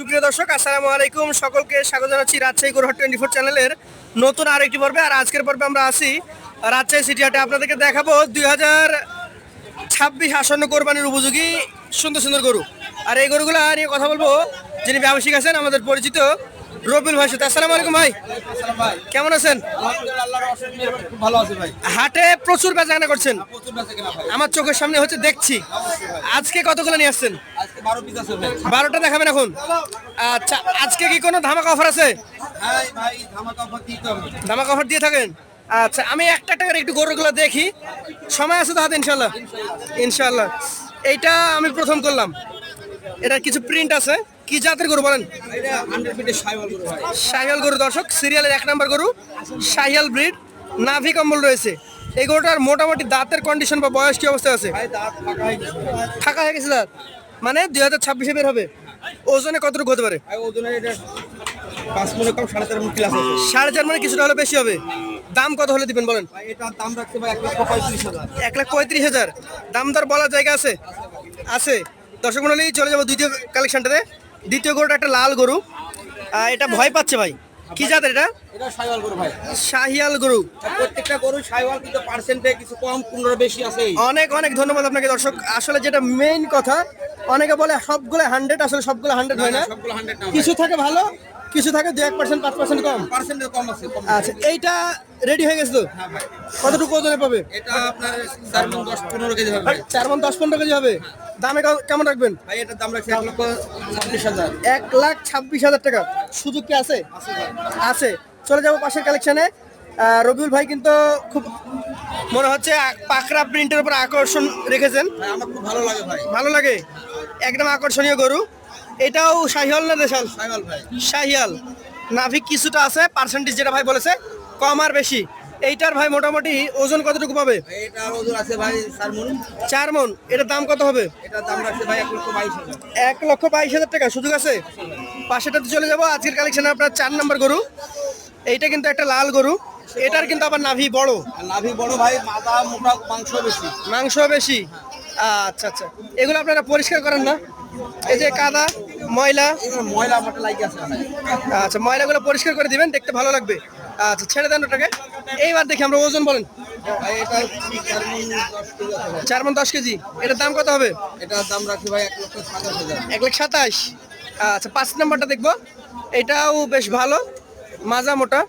সুপ্রিয় দর্শক, আসসালামু আলাইকুম। সকলকে স্বাগত জানাচ্ছি রাজশাহী গরুহাট 24 চ্যানেলের নতুন আরেকটি পর্বে। আর আজকের পর্বে আমরা আছি রাজশাহী সিটি হাটে। আপনাদেরকে দেখাবো 2026 আসন্ন কোরবানির উপযোগী সুন্দর সুন্দর গরু। আর এই গরুগুলো নিয়ে কথা বলবো যিনি ব্যবসায়িক আছেন, আমাদের পরিচিত রবিউল ভাই সাথে। আসসালামু আলাইকুম ভাই, কেমন আছেন? ভালো আছে ভাই। হাটে প্রচুর বেচাকেনা করছেন, প্রচুর বেচাকেনা ভাই। আমার চোখের সামনে হচ্ছে, দেখছি। আজকে কতগুলো নিয়ে আসছেন? আজকে 12 পিস আছে ভাই। 12টা দেখাবেন এখন। আচ্ছা, আজকে কি কোনো ধামাকা অফার আছে? হ্যাঁ ভাই, ধামাকা অফার দিতে হবে। ধামাকা অফার দিয়ে থাকেন। আচ্ছা, আমি একটা একটা করে একটু গরুগুলো দেখি, সময় আছে তো হাতে? ইনশাল্লাহ ইনশাল্লাহ। এইটা আমি প্রথম করলাম, এটার কিছু প্রিন্ট আছে। কি জাতের গরু বলেন? এটা 100 ফিটের শাইওয়াল গরু ভাই। শাহিয়াল গরু দর্শক, সিরিয়ালের 1 নম্বর গরু, শাহিয়াল ব্রিড, নাভি কম্বল রয়েছে। এই গরুটার মোটামুটি দাঁতের কন্ডিশন বা বয়স কি অবস্থা আছে? ভাই দাঁত ফাঁকা হয়ে গেছে ভাই। ফাঁকা হয়ে গেছে দাঁত, মানে 2026-এ বের হবে। ওজনে কতটুকু হতে পারে? ভাই ওজনে এটা 5 মনে কম 4.5 মন ক্লাস আছে। 4.5 মানে কিছুটা হলে বেশি হবে। দাম কত হলে দিবেন বলেন? ভাই এটার দাম রাখছে ভাই 1,35,000। 1,35,000 দাম দর বলার জায়গা আছে? আছে। দর্শক মণ্ডলী, চলে যাবো দ্বিতীয় কালেকশনটাতে। দ্বিতীয় গরুটা একটা লাল গরু। এটা ভয় পাচ্ছে ভাই, কি জাতের এটা? এটা শাইওয়াল গরু ভাই। শাহিয়াল গরু। প্রত্যেকটা গরু শাইওয়াল, কিন্তু পার্সেন্টে কিছু কম 15 বেশি আছে। অনেক অনেক ধন্যবাদ আপনাকে দর্শক। আসলে যেটা মেইন কথা, অনেকে বলে সবগুলো 100, আসলে সবগুলো 100 হয় না। সবগুলো 100 না। কিছু থাকে ভালো, কিছু থাকে 2-1%, 5% কম। পার্সেন্টে কম আছে, কম। আচ্ছা, এইটা রেডি হয়ে গেছে তো? হ্যাঁ ভাই। কতটুকু ওজনে পাবে? এটা আপনার 4 মন 10-15 কেজি হবে ভাই। 4 মণ 10-15 কেজি হবে। দামে কেমন রাখবেন? ভাই এটার দাম রাখছে 1,26,000। 1,26,000 টাকা। সুযোগ কি আছে? আছে। চলে যাবো পাশের কালেকশনে। রবিউল ভাই কিন্তু খুব মনে হচ্ছে পাকড়া প্রিন্টের উপর আকর্ষণ রেখেছেন। ভাই আমার খুব ভালো লাগে ভাই। ভালো লাগে, একদম আকর্ষণীয় গরু। এটাও শাহিয়াল না দেশাল? শাইওয়াল ভাই। শাহিয়াল। নাভিক কিছুটা আছে, পার্সেন্টেজ যেটা ভাই বলেছে কম আর বেশি। এইটার ভাই মোটামুটি ওজন কতটুকু পাবে? ভাই এটার ওজন আছে ভাই 4 মণ। 4 মণ। এটার দাম কত হবে? এটার দাম রাখছে ভাই 1,22,000। 1,22,000 টাকা। সুযোগ আছে। পাশেটাতে চলে যাবো আজকের কালেকশনে আপনার 4 নম্বর গরু। এইটা কিন্তু একটা লাল গরু। এটার কিন্তু আবার নাভি বড়, আর নাভি বড় ভাই, মাথা মোটা, মাংস বেশি। মাংস বেশি। আচ্ছা আচ্ছা, এগুলো আপনারা পরিষ্কার করেন না? এই যে কাদা ময়লা, এগুলো ময়লা আমারটা লাগে আছে ভাই। আচ্ছা, ময়লাগুলো পরিষ্কার করে দিবেন, দেখতে ভালো লাগবে। আচ্ছা, ছেড়ে দেন ওটাকে। এইবার দেখি আমরা ওজন বলেন। ভাই এটা 4 মণ 10 কেজি আছে ভাই। 4 মণ 10 কেজি। এটার দাম কত হবে? এটার দাম রাখছে ভাই 1,27,000। 1,27,000। আচ্ছা, 5 নাম্বারটা দেখবো। এটাও বেশ ভালো, মাজা মোটা।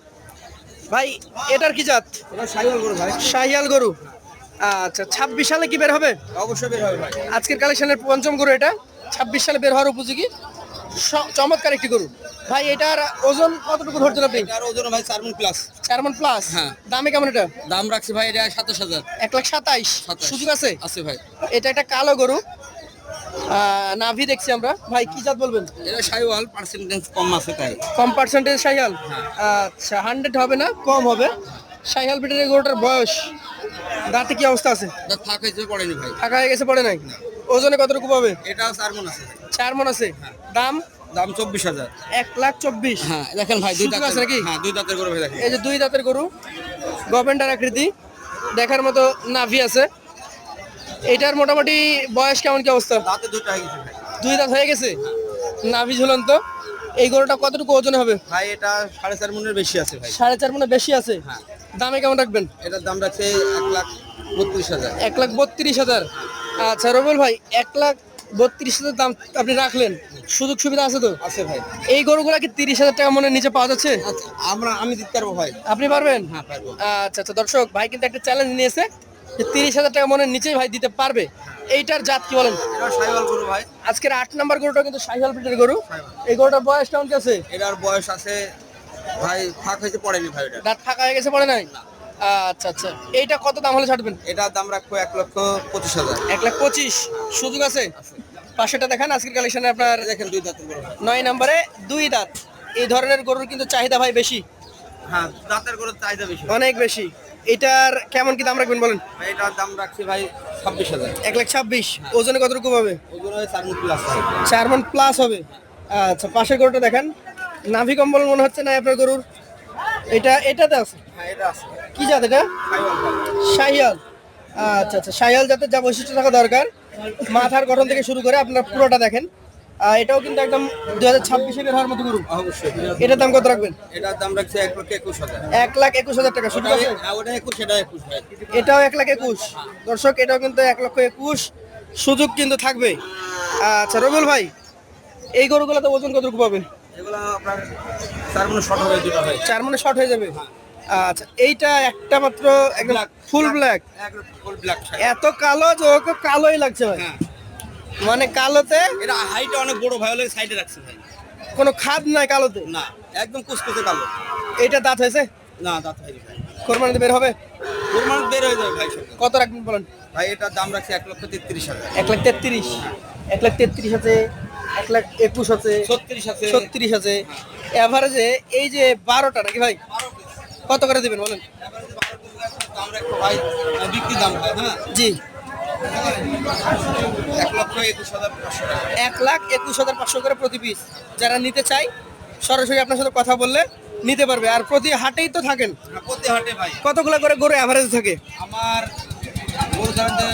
ভাই এটার কি জাত? এটা শাইওয়াল গরু ভাই। শাহিয়াল গরু। আচ্ছা, 26 সালে কি বের হবে? অবশ্যই বের হবে ভাই। আজকের কালেকশনের পঞ্চম গরু এটা, 26 সালে বের হওয়ার উপযোগী চমৎকার একটি গরু। ভাই এটার ওজন কতটুকু ধরছেন আপনি? এটার ওজন ভাই 4 মণ প্লাস। 4 মণ প্লাস। হ্যাঁ। দামে কেমন এটা? দাম রাখছে ভাই এটা 27,000। 1,27,000। সুযোগ আছে? আছে ভাই। এটা একটা কালো গরু, নাভি দেখছি আমরা। ভাই কি জাত বলবেন? এটা শাইওয়াল, পার্সেন্টেজ কম আছে তাই। কম পার্সেন্টেজ শাহিয়াল। আচ্ছা, 100 হবে না, কম হবে। শাহিয়াল ব্রিডের গরুটার বয়স, দাঁতে কি অবস্থা আছে? দাঁত ফাঁকা হয়েছে, পড়েনি ভাই। ফাঁকা হয়ে গেছে, পড়ে নাই। ওজনে কতটুকু পাবে? এটা 4 মণ আছে ভাই। 4 মণ আছে। দাম? দাম 24,000। 1,24,000। হ্যাঁ দেখেন ভাই, দুই সুযোগ দাঁতের আছে নাকি? হ্যাঁ, দুই দাঁতের গরু ভাই দেখেন। এই যে 2 দাঁতের গরু, গভেন্ডার আকৃতি, দেখার মতো নাভি আছে। এটার মোটামুটি বয়স কেমন, কি অবস্থা? দাঁতে দুটো হয়ে গেছে ভাই। 2 দাঁত হয়ে গেছে, নাভি ঝুলন্ত। এই গরুটা কতটুকু ওজনে হবে? ভাই এটা 4.5 মণের বেশি আছে ভাই। 4.5 মণে বেশি আছে। হ্যাঁ। দামে কেমন রাখবেন? এটার দাম রাখছে 1,32,000। 1,32,000। আচ্ছা রবিউল ভাই, 1,32,000 দাম আপনি রাখলেন, সুযোগ সুবিধা আছে তো? আছে ভাই। এই গরুগুলা কি 30,000 টাকা মনের নিচে পাওয়া যাচ্ছে? আচ্ছা, আমি দিতে পারবো ভাই। আপনি পারবেন? হ্যাঁ পারবো। আচ্ছা আচ্ছা, দর্শক ভাই কিন্তু একটা চ্যালেঞ্জ নিয়েছে যে 30,000 টাকা মনের নিচেই ভাই দিতে পারবে। এইটার জাত কি বলেন? এটা শাইওয়াল গরু ভাই। আজকের 8 নাম্বার গরুটা কিন্তু শাহিওয়াল ব্রিডের গরু। এই গরুটার বয়স কেমন কি আছে? এটার বয়স আছে ভাই, ফাঁক হয়েছে, পড়েনি ভাই। এটা দাঁত ফাঁকা হয়ে গেছে, পড়ে নাই? আচ্ছা আচ্ছা, এইটা কত দাম হলে ছাড়বেন? এটার দাম রাখবো 1,25,000। 1,25,000। সুযোগ আছে? পাশেটা দেখান আজকের কালেকশনে আপনার। দেখেন দুই দাঁতের গরু। 9 নম্বরে 2 দাঁত। এই ধরনের গরুর কিন্তু চাহিদা ভাই বেশি, হ্যাঁ দাঁতের গরুর চাহিদা বেশি। অনেক বেশি। এটার কেমন কি দাম রাখবেন বলেন? ভাই এটার দাম রাখছি ভাই 26,000। 1,26,000। ওজনে কতটুকু পাবে? ওগুলো 4 মণ প্লাস। 4 মণ প্লাস হবে। আচ্ছা, পাশের গরুটা দেখেন, নাভি কম্বল মনে হচ্ছে না আপনার গরুর। এটাতে আছে। হ্যাঁ এটা আছে। কি জাত এটা? শাইওয়াল ভাই। শাহিয়াল। আচ্ছা আচ্ছা, শাহিয়াল জাতের যা বৈশিষ্ট্য থাকা দরকার, মাথার গঠন থেকে শুরু করে আপনার পুরোটা দেখেন। এটাও কিন্তু একদম 2026 বের হওয়ার মতো গরু। অবশ্যই। এটার দাম কত রাখবেন? এটার দাম রাখছে 1,21,000। 1,21,000 টাকা সুযোগ আছে? ওটা 21, এটা 21 ভাই। এটাও 1,21,000। দর্শক এটাও কিন্তু 1,21,000, সুযোগ কিন্তু থাকবে। আচ্ছা রবিউল ভাই, এই গরুগুলো তো ওজন কতটুকু পাবে? এগুলো আপনার 4 মণ শর্ট হবে দুটো ভাই। 4 মণে শর্ট হয়ে যাবে। আচ্ছা এইটা একটা মাত্র একদম ফুল ব্ল্যাক, একদম ফুল ব্ল্যাক। এত কালো যে ওকে কালোই লাগছে ভাই। হ্যাঁ, মানে কালোতে এটা হাইটটা অনেক বড় ভাই, হলে সাইডে রাখছে ভাই। কোনো খাদ নাই কালোতে। না, একদম কুচকুচে কালো। এটা দাঁত হয়েছে? না, দাঁত হয়নি ভাই। কোরবানিতে বের হবে? কোরবানি বের হয়ে যাবে ভাই সব। কত রাখবেন বলেন? ভাই এটার দাম রাখছে 1,33,000। 1,33,000। 1,33,000 আছে, 1,21,000 আছে, 36 আছে। 36 আছে। এভারেজে এই যে 12টা নাকি ভাই, কত করে দিবেন বলেন? দাম রাখবো ভাই, বিক্রি দাম ভাই। হ্যাঁ, জি 1,21,500 টাকা। 1,21,500 করে প্রতি পিস। যারা নিতে চাই সরাসরি আপনার সাথে কথা বললে নিতে পারবে। আর প্রতি হাটেই তো থাকেন, হ্যাঁ, প্রতি হাটে ভাই কতগুলো করে গরু এভারেজ থাকে? আমার গরু ধরেন যে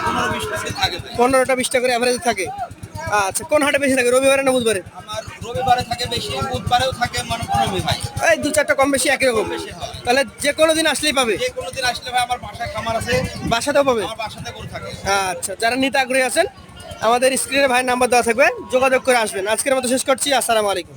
15-20 পিস থাকে ভাই। 15টা 20টা করে এভারেজ থাকে। আচ্ছা কোন হাটে বেশি থাকে, রবিবারে না বুধবারে? আমার রবিবারে থাকে বেশি, বুধবারেও থাকে, মানে 15 ভাই। এই 2-4টা কম বেশি একই রকম। বেশি হয়। তাহলে যে কোনো দিন আসলেই পাবে, যে কোনো দিন আসলে ভাই, আমার বাসায় খামার আছে, বাসাতেও পাবে। আমার বাসাতে গরু থাকে। আচ্ছা যারা নিতে আগ্রহী আছেন আমাদের স্ক্রিনে ভাইয়ের নাম্বার দেওয়া থাকবে, যোগাযোগ করে আসবেন। আজকের মতো শেষ করছি, আসসালামু আলাইকুম।